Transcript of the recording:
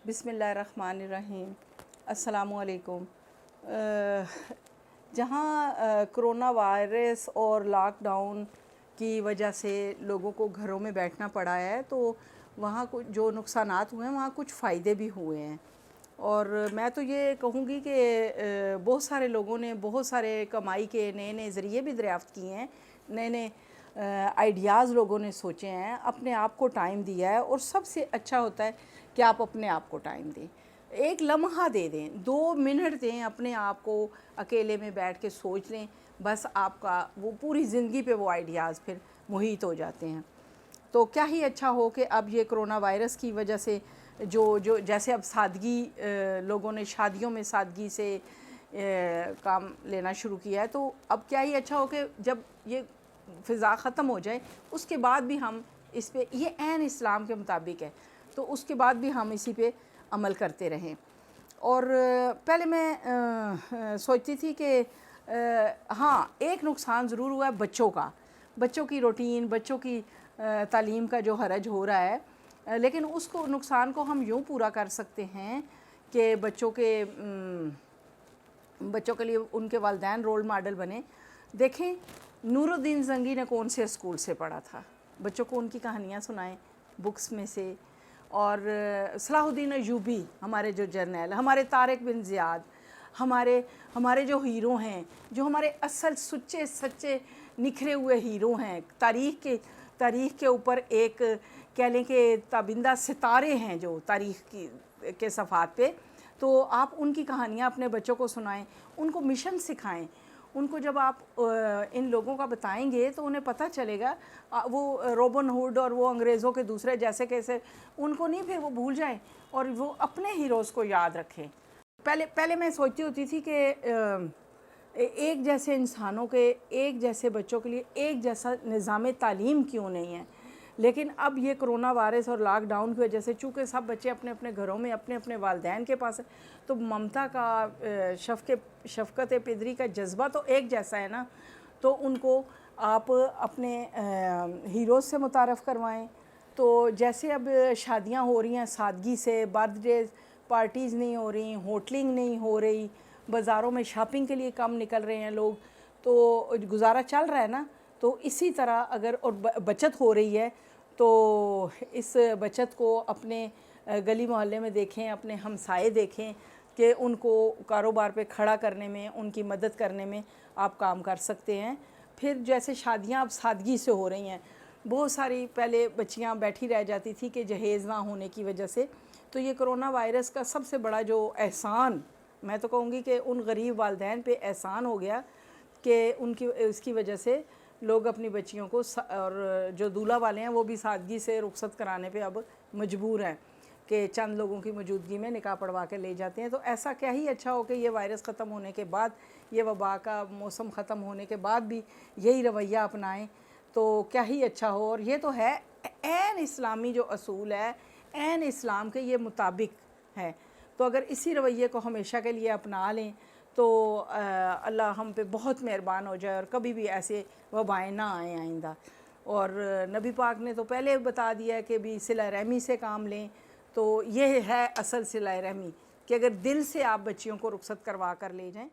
بسم اللہ الرحمن الرحیم۔ السلام علیکم۔ جہاں کرونا وائرس اور لاک ڈاؤن کی وجہ سے لوگوں کو گھروں میں بیٹھنا پڑا ہے، تو وہاں جو نقصانات ہوئے ہیں وہاں کچھ فائدے بھی ہوئے ہیں، اور میں تو یہ کہوں گی کہ بہت سارے لوگوں نے بہت سارے کمائی کے نئے نئے ذریعے بھی دریافت کیے ہیں، نئے نئے آئیڈیاز لوگوں نے سوچے ہیں، اپنے آپ کو ٹائم دیا ہے، اور سب سے اچھا ہوتا ہے کہ آپ اپنے آپ کو ٹائم دیں، ایک لمحہ دے دیں، 2 منٹ دیں اپنے آپ کو، اکیلے میں بیٹھ کے سوچ لیں، بس آپ کا وہ پوری زندگی پہ وہ آئیڈیاز پھر محیط ہو جاتے ہیں۔ تو کیا ہی اچھا ہو کہ اب یہ کرونا وائرس کی وجہ سے جو جیسے اب سادگی، لوگوں نے شادیوں میں سادگی سے کام لینا شروع کیا ہے، تو اب کیا ہی اچھا ہو کہ جب یہ فضا ختم ہو جائے اس کے بعد بھی ہم اس پہ، یہ عین اسلام کے مطابق ہے، تو اس کے بعد بھی ہم اسی پہ عمل کرتے رہیں۔ اور پہلے میں سوچتی تھی کہ ہاں ایک نقصان ضرور ہوا ہے بچوں کی روٹین، بچوں کی تعلیم کا جو حرج ہو رہا ہے، لیکن اس کو نقصان کو ہم یوں پورا کر سکتے ہیں کہ بچوں کے لیے ان کے والدین رول ماڈل بنے۔ دیکھیں نور الدین زنگی نے کون سے اسکول سے پڑھا تھا، بچوں کو ان کی کہانیاں سنائیں بکس میں سے، اور صلاح الدین ایوبی ہمارے جو جرنیل، ہمارے طارق بن زیاد، ہمارے جو ہیرو ہیں، جو ہمارے اصل سچے نکھرے ہوئے ہیرو ہیں، تاریخ کے اوپر ایک کہہ لیں کہ تابندہ ستارے ہیں جو تاریخ کے صفحات پہ، تو آپ ان کی کہانیاں اپنے بچوں کو سنائیں، ان کو مشن سکھائیں۔ ان کو جب آپ ان لوگوں کا بتائیں گے تو انہیں پتہ چلے گا، وہ روبن ہوڈ اور وہ انگریزوں کے دوسرے جیسے کیسے ان کو نہیں، پھر وہ بھول جائیں اور وہ اپنے ہیروز کو یاد رکھیں۔ پہلے میں سوچتی ہوتی تھی کہ ایک جیسے انسانوں کے، ایک جیسے بچوں کے لیے ایک جیسا نظام تعلیم کیوں نہیں ہے، لیکن اب یہ کرونا وائرس اور لاک ڈاؤن کی وجہ سے چونکہ سب بچے اپنے اپنے گھروں میں اپنے والدین کے پاس ہیں، تو ممتا کا، شفقت پدری کا جذبہ تو ایک جیسا ہے نا، تو ان کو آپ اپنے ہیروز سے متعارف کروائیں۔ تو جیسے اب شادیاں ہو رہی ہیں سادگی سے، برتھ ڈیز پارٹیز نہیں ہو رہی، ہوٹلنگ نہیں ہو رہی، بازاروں میں شاپنگ کے لیے کم نکل رہے ہیں لوگ، تو گزارا چل رہا ہے نا، تو اسی طرح اگر اور بچت ہو رہی ہے تو اس بچت کو اپنے گلی محلے میں دیکھیں، اپنے ہمسائے دیکھیں کہ ان کو کاروبار پہ کھڑا کرنے میں، ان کی مدد کرنے میں آپ کام کر سکتے ہیں۔ پھر جیسے شادیاں اب سادگی سے ہو رہی ہیں، بہت ساری پہلے بچیاں بیٹھی رہ جاتی تھی کہ جہیز نہ ہونے کی وجہ سے، تو یہ کرونا وائرس کا سب سے بڑا جو احسان، میں تو کہوں گی کہ ان غریب والدین پہ احسان ہو گیا کہ اس کی وجہ سے لوگ اپنی بچیوں کو، اور جو دولہا والے ہیں وہ بھی سادگی سے رخصت کرانے پہ اب مجبور ہیں کہ چند لوگوں کی موجودگی میں نکاح پڑھوا کے لے جاتے ہیں۔ تو ایسا کیا ہی اچھا ہو کہ یہ وائرس ختم ہونے کے بعد، یہ وبا کا موسم ختم ہونے کے بعد بھی یہی رویہ اپنائیں، تو کیا ہی اچھا ہو۔ اور یہ تو ہے عین اسلامی جو اصول ہے، عین اسلام کے یہ مطابق ہے، تو اگر اسی رویے کو ہمیشہ کے لیے اپنا لیں تو اللہ ہم پہ بہت مہربان ہو جائے، اور کبھی بھی ایسے وبائیں نہ آئیں آئندہ۔ اور نبی پاک نے تو پہلے بتا دیا کہ بھی صلہ رحمی سے کام لیں، تو یہ ہے اصل صلہ رحمی کہ اگر دل سے آپ بچیوں کو رخصت کروا کر لے جائیں